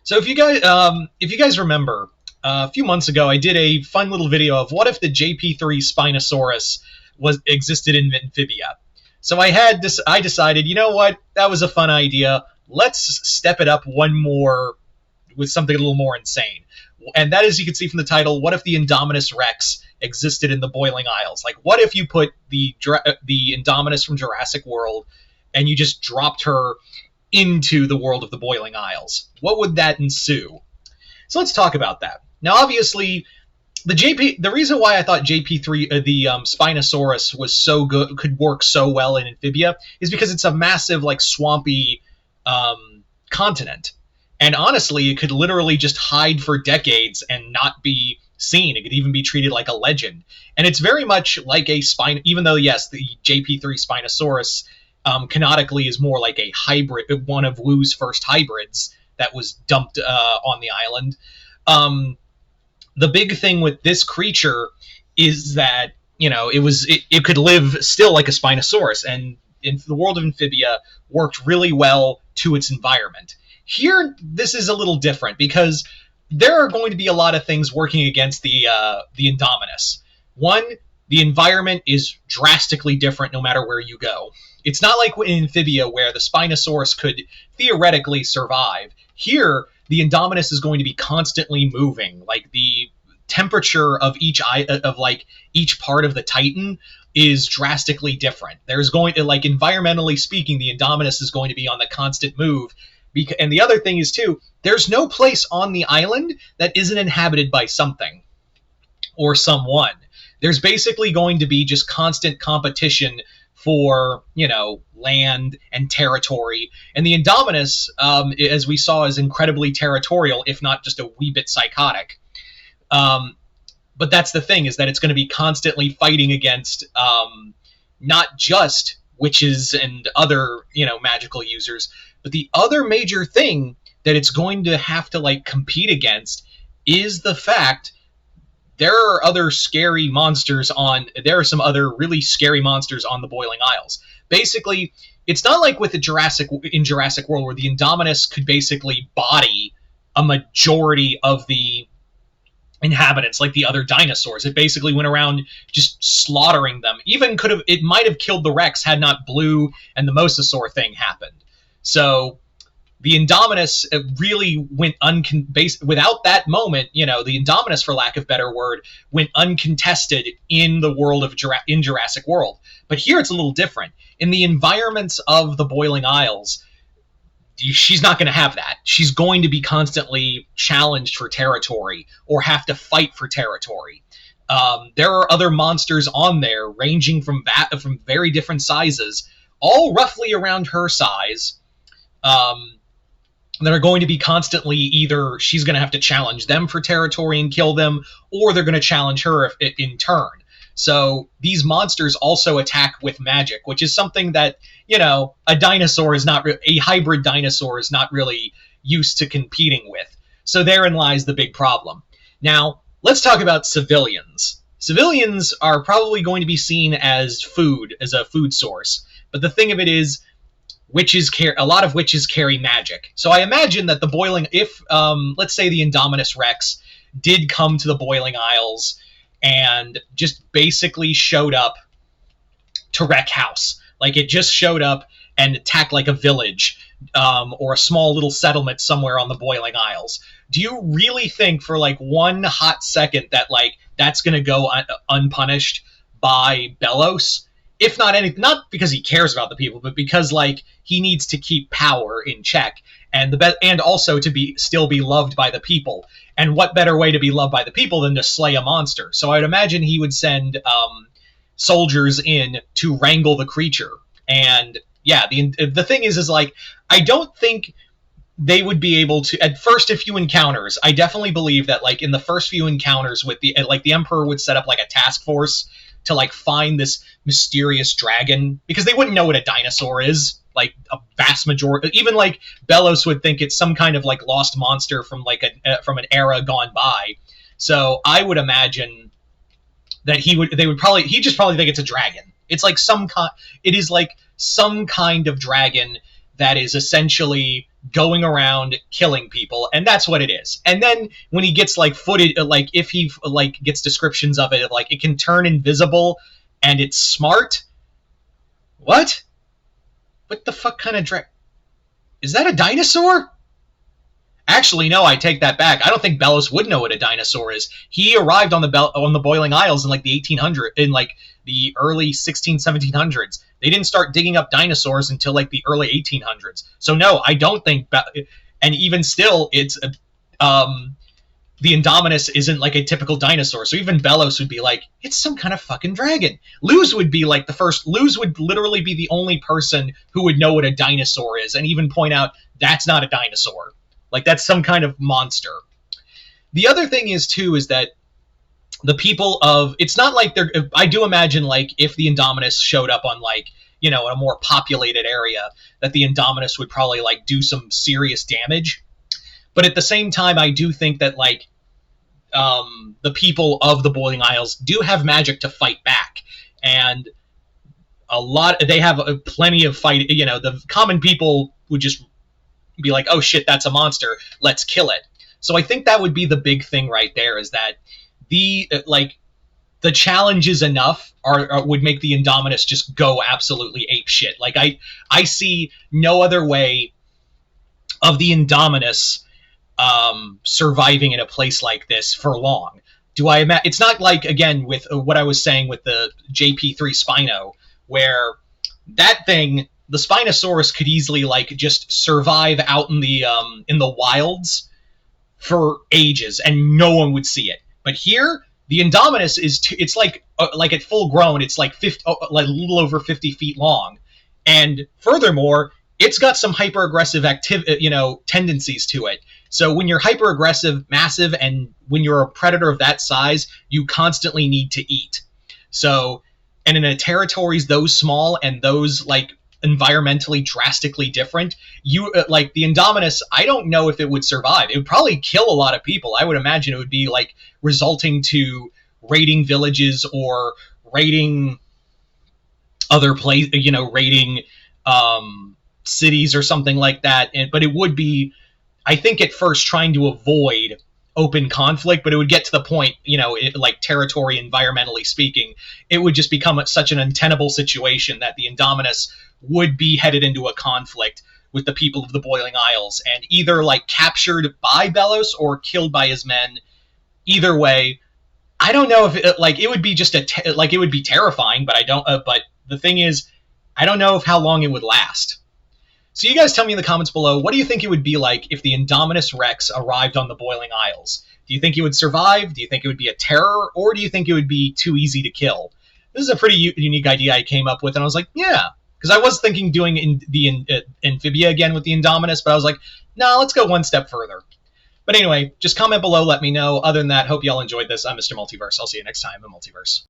So if you guys remember, a few months ago, I did a fun little video of what if the JP3 Spinosaurus was existed in Amphibia. So I decided, you know what, that was a fun idea. Let's step it up one more with something a little more insane. And that is, you can see from the title, what if the Indominus Rex existed in the Boiling Isles? Like, what if you put the Indominus from Jurassic World and you just dropped her into the world of the Boiling Isles? What would that ensue? So let's talk about that. Now, obviously, the reason why I thought JP3, the Spinosaurus, was so good, could work so well in Amphibia, is because it's a massive, like, swampy continent. And honestly, it could literally just hide for decades and not be seen. It could even be treated like a legend. And it's very much like a spine, even though, yes, the JP3 Spinosaurus canonically is more like a hybrid, one of Wu's first hybrids that was dumped on the island. The big thing with this creature is that, you know, it could live still like a Spinosaurus, and in the world of Amphibia worked really well to its environment. Here, this is a little different because there are going to be a lot of things working against the Indominus. One, the environment is drastically different no matter where you go. It's not like in Amphibia where the Spinosaurus could theoretically survive. Here, the Indominus is going to be constantly moving. Like, the temperature of each part of the Titan is drastically different. There's going to, like, environmentally speaking, the Indominus is going to be on the constant move. And the other thing is, too, there's no place on the island that isn't inhabited by something or someone. There's basically going to be just constant competition for, you know, land and territory. And the Indominus, as we saw, is incredibly territorial, if not just a wee bit psychotic. But that's the thing, is that it's going to be constantly fighting against not just witches and other, you know, magical users, but the other major thing that it's going to have to, like, compete against is the fact there are some other really scary monsters on the Boiling Isles. Basically, it's not like with Jurassic World where the Indominus could basically body a majority of the inhabitants like the other dinosaurs. It basically went around just slaughtering them. It might have killed the Rex had not Blue and the Mosasaur thing happened. So the Indominus really went without that moment, you know, the Indominus, for lack of a better word, went uncontested in the world of Jurassic World. But here it's a little different. In the environments of the Boiling Isles, she's not going to have that. She's going to be constantly challenged for territory or have to fight for territory. There are other monsters on there ranging from very different sizes, all roughly around her size, that are going to be constantly, either she's going to have to challenge them for territory and kill them, or they're going to challenge her in turn. So these monsters also attack with magic, which is something that, you know, a hybrid dinosaur is not really used to competing with. So therein lies the big problem. Now, let's talk about civilians. Civilians are probably going to be seen as a food source. But the thing of it is, a lot of witches carry magic. So I imagine that let's say the Indominus Rex did come to the Boiling Isles and just basically showed up to wreck house. Like, it just showed up and attacked like a village, or a small little settlement somewhere on the Boiling Isles. Do you really think for like one hot second that, like, that's going to go unpunished by Belos? If not because he cares about the people, but because, like, he needs to keep power in check, and also to still be loved by the people. And what better way to be loved by the people than to slay a monster? So I'd imagine he would send soldiers in to wrangle the creature. And yeah, the thing is like, I don't think they would be able to, at first, a few encounters. I definitely believe that, like, in the first few encounters with the Emperor would set up like a task force to, like, find this mysterious dragon, because they wouldn't know what a dinosaur is. Like, a vast majority, even like Belos would think it's some kind of, like, lost monster from like from an era gone by. So I would imagine that he'd just probably think it's a dragon. It is like some kind of dragon that is essentially going around killing people, and that's what it is. And then when he gets like footage, like if he like gets descriptions of it, like it can turn invisible and it's smart. What the fuck kind of is that? A dinosaur? Actually, no, I take that back. I don't think Bellows would know what a dinosaur is. He arrived on the Boiling Isles in like the 1800s, in like the early 1700s. They didn't start digging up dinosaurs until like the early 1800s. So no, I don't think. And even still, it's the Indominus isn't like a typical dinosaur. So even Bellows would be like, it's some kind of fucking dragon. Luz would be like the first. Luz would literally be the only person who would know what a dinosaur is, and even point out that's not a dinosaur. Like, that's some kind of monster. The other thing is, too, is that the people of... It's not like they're... I do imagine, like, if the Indominus showed up on, like, you know, a more populated area, that the Indominus would probably, like, do some serious damage. But at the same time, I do think that, like, the people of the Boiling Isles do have magic to fight back. And they have plenty of fight... You know, the common people would just be like, oh shit, that's a monster, let's kill it. So I think that would be the big thing right there, is that the challenges enough would make the Indominus just go absolutely ape shit. Like I see no other way of the Indominus surviving in a place like this for long. It's not like, again, with what I was saying with the JP3 Spino, where that thing, the Spinosaurus, could easily like just survive out in the wilds for ages and no one would see it. But here, the Indominus it's like at full grown, it's like like a little over 50 feet long, and furthermore, it's got some hyper aggressive tendencies to it. So when you're hyper aggressive, massive, and when you're a predator of that size, you constantly need to eat. So, and in a territories those small and those like environmentally drastically different, like the Indominus, I don't know if it would survive. It would probably kill a lot of people. I would imagine it would be like resulting to raiding villages or raiding other places, raiding cities or something like that. But it would be, I think, at first trying to avoid open conflict, but it would get to the point, like territory, environmentally speaking, it would just become such an untenable situation that the Indominus would be headed into a conflict with the people of the Boiling Isles, and either like captured by Bellows or killed by his men. Either way, I don't know if it would be just it would be terrifying, but I don't. But the thing is, I don't know how long it would last. So you guys tell me in the comments below, what do you think it would be like if the Indominus Rex arrived on the Boiling Isles? Do you think it would survive? Do you think it would be a terror? Or do you think it would be too easy to kill? This is a pretty unique idea I came up with, and I was like, yeah. Because I was thinking doing the Amphibia again with the Indominus, but I was like, no, let's go one step further. But anyway, just comment below, let me know. Other than that, hope y'all enjoyed this. I'm Mr. Multiverse. I'll see you next time in Multiverse.